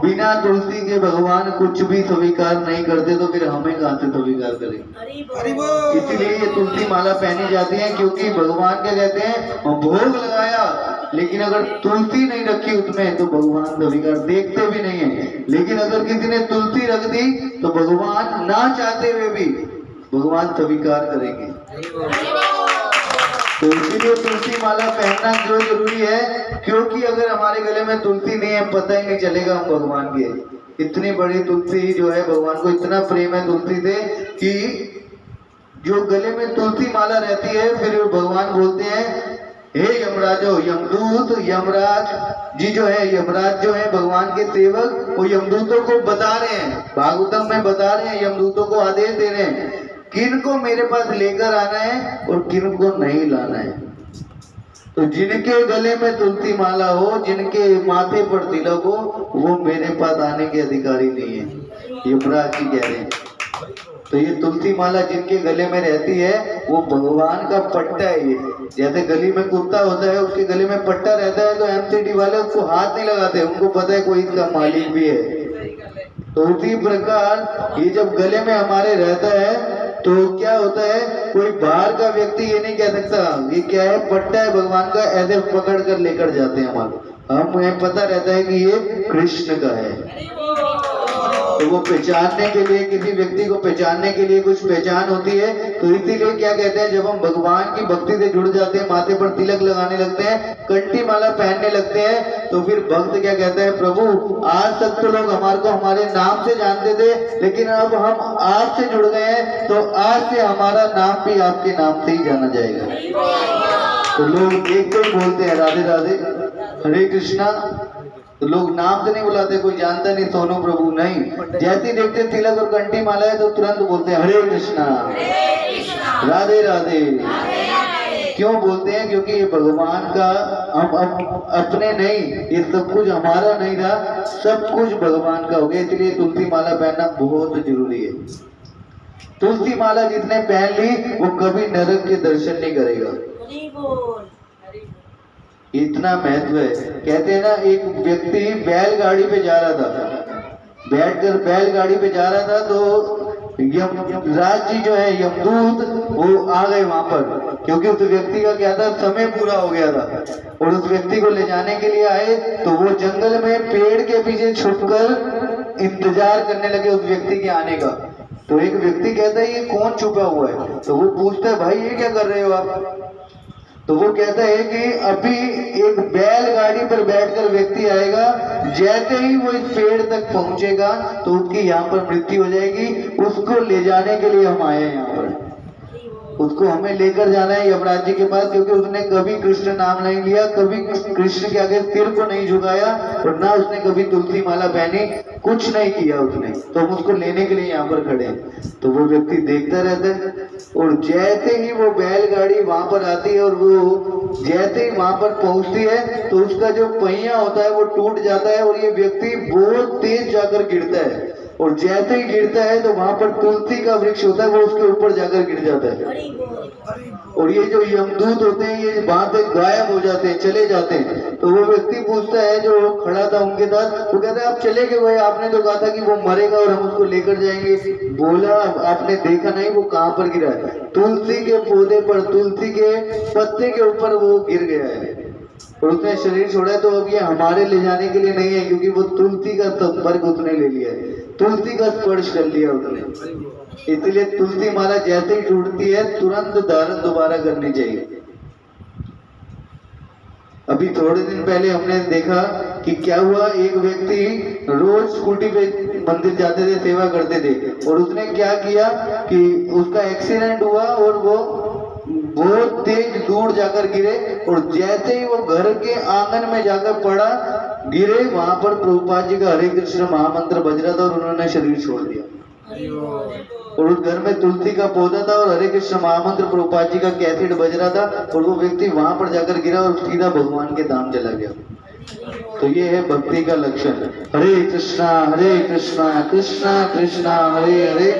बिना तुलसी के भगवान कुछ भी स्वीकार नहीं करते, तो फिर हमें कहाँ से स्वीकार करेंगे। इसलिए ये तुलसी माला पहनी जाती है, क्योंकि भगवान क्या कहते हैं, भोग लगाया लेकिन अगर तुलसी नहीं रखी उसमें तो भगवान स्वीकार देखते भी नहीं है। लेकिन अगर किसी ने तुलसी रख दी तो भगवान ना चाहते हुए भी भगवान स्वीकार करेंगे। तो इसीलिए तुलसी माला पहनना क्यों जरूरी है, क्योंकि अगर हमारे गले में तुलसी नहीं है, पता ही नहीं चलेगा हम भगवान के। इतनी बड़ी तुलसी जो है, भगवान को इतना प्रेम है तुलसी से कि जो गले में तुलसी माला रहती है, फिर भगवान बोलते हैं, हे यमराजो, यमदूत यमराज जी जो है, यमराज जो है भगवान के सेवक, वो यमदूतों को बता रहे हैं, भागवतम में बता रहे हैं, यमदूतों को आदेश दे रहे हैं किन को मेरे पास लेकर आना है और किन को नहीं लाना है। तो जिनके गले में तुलसी माला हो, जिनके माथे पर तिलक हो, वो मेरे पास आने के अधिकारी नहीं है, यमराज जी कह रहे हैं। तो ये तुलसी माला जिनके गले में रहती है वो भगवान का पट्टा है। ये जैसे गली में कुत्ता होता है, उसके गले में पट्टा रहता है, तो एमसीडी वाले उसको हाथ नहीं लगाते, उनको पता है कोई इसका मालिक भी है। तो उसी प्रकार ये जब गले में हमारे रहता है तो क्या होता है, कोई बाहर का व्यक्ति ये नहीं कह सकता ये क्या है, पट्टा है भगवान का, ऐसे पकड़ कर लेकर जाते हैं हमें पता रहता है कि ये कृष्ण का है। तो वो पहचानने के लिए, किसी व्यक्ति को पहचानने के लिए कुछ पहचान होती है। तो इसीलिए क्या कहते हैं, जब हम भगवान की भक्ति से जुड़ जाते हैं, माथे पर तिलक लगाने लगते हैं, कंठी माला पहनने लगते हैं, तो फिर भक्त क्या कहता है, प्रभु आज तक तो लोग हमारे को हमारे नाम से जानते थे, लेकिन अब हम आपसे जुड़ गए हैं, तो आज से हमारा नाम भी आपके नाम से ही जाना जाएगा। तो लोग एक तो ही बोलते हैं राधे राधे हरे कृष्णा, तो लोग नाम से नहीं बुलाते, कोई जानता नहीं सोनू प्रभु नहीं, जैसे देखते तिलक और कंठी माला है तो तुरंत बोलते हैं हरे कृष्णा राधे राधे। क्यों बोलते हैं, क्योंकि ये भगवान का, हम अपने नहीं, ये सब कुछ हमारा नहीं था, सब कुछ भगवान का हो गया। इसलिए तुलसी माला पहनना बहुत जरूरी है। तुलसी माला जिसने पहन ली वो कभी नरक के दर्शन नहीं करेगा, इतना महत्व है। कहते हैं ना, एक व्यक्ति बैलगाड़ी पे जा रहा था, बैठकर बैलगाड़ी पे जा रहा था, तो यमराज जी जो है, यमदूत, वो आ गए वहां पर, क्योंकि उस व्यक्ति का क्या था, समय पूरा हो गया था, और उस व्यक्ति को ले जाने के लिए आए। तो वो जंगल में पेड़ के पीछे छुपकर इंतजार करने लगे उस व्यक्ति के आने का। तो एक व्यक्ति कहता है ये कौन छुपा हुआ है, तो वो पूछता है भाई ये क्या कर रहे हो आप। तो वो कहता है कि अभी एक बैलगाड़ी पर बैठकर व्यक्ति आएगा, जैसे ही वो इस पेड़ तक पहुंचेगा तो उसकी यहाँ पर मृत्यु हो जाएगी, उसको ले जाने के लिए हम आए हैं यहाँ पर, उसको हमें लेकर जाना है यमराज जी के पास, क्योंकि उसने कभी कृष्ण नाम नहीं लिया, कभी कृष्ण के आगे सिर को नहीं झुकाया, और ना उसने कभी तुलसी माला पहनी, कुछ नहीं किया उसने, तो हम उसको लेने के लिए यहाँ पर खड़े हैं। तो वो व्यक्ति देखता रहता है, और जैसे ही वो बैलगाड़ी वहां पर आती है और वो जैसे ही वहां पर पहुंचती है तो उसका जो पहिया होता है वो टूट जाता है, और ये व्यक्ति बहुत तेज जाकर गिरता है, और जैसे ही गिरता है तो वहां पर तुलसी का वृक्ष होता है, वो उसके ऊपर जाकर गिर जाता है, और ये जो यमदूत होते हैं ये वहां से गायब हो जाते हैं, चले जाते हैं। तो वो व्यक्ति पूछता है जो खड़ा था उनके साथ, वो कहता है आप चले गए भाई, आपने तो कहा था कि वो मरेगा और हम उसको लेकर जाएंगे। बोला आपने देखा नहीं वो कहाँ पर गिरा है, तुलसी के पौधे पर, तुलसी के पत्ते के ऊपर वो गिर गया है, और उसने शरीर छोड़ा है। तो अब ये हमारे ले जाने के लिए नहीं है, क्योंकि वो तुलसी का संपर्क उसने ले लिया है, तुलसी का स्पर्श कर लिया उसने। इसलिए तुलसी माला जैसे ही टूटती है तुरंत धारण दोबारा करनी चाहिए। अभी थोड़े दिन पहले हमने देखा कि क्या हुआ, एक व्यक्ति रोज स्कूटी पे मंदिर जाते थे, सेवा करते थे, और उसने क्या किया कि उसका एक्सीडेंट हुआ और वो बहुत तेज दूर जाकर गिरे, और जैसे ही वो घर के आंगन में जाकर पड़ा, गिरे, वहां पर प्रभुपाद जी का हरे कृष्ण महामंत्र बज रहा था और उन्होंने शरीर छोड़ दिया। और उस घर में तुलसी का पौधा था और हरे कृष्ण महामंत्र प्रभुपाद जी का कैसेट बज रहा था, और वो व्यक्ति वहां पर जाकर गिरा और सीधा भगवान के धाम चला गया। तो ये है भक्ति का लक्षण। हरे कृष्णा कृष्णा कृष्णा हरे हरे,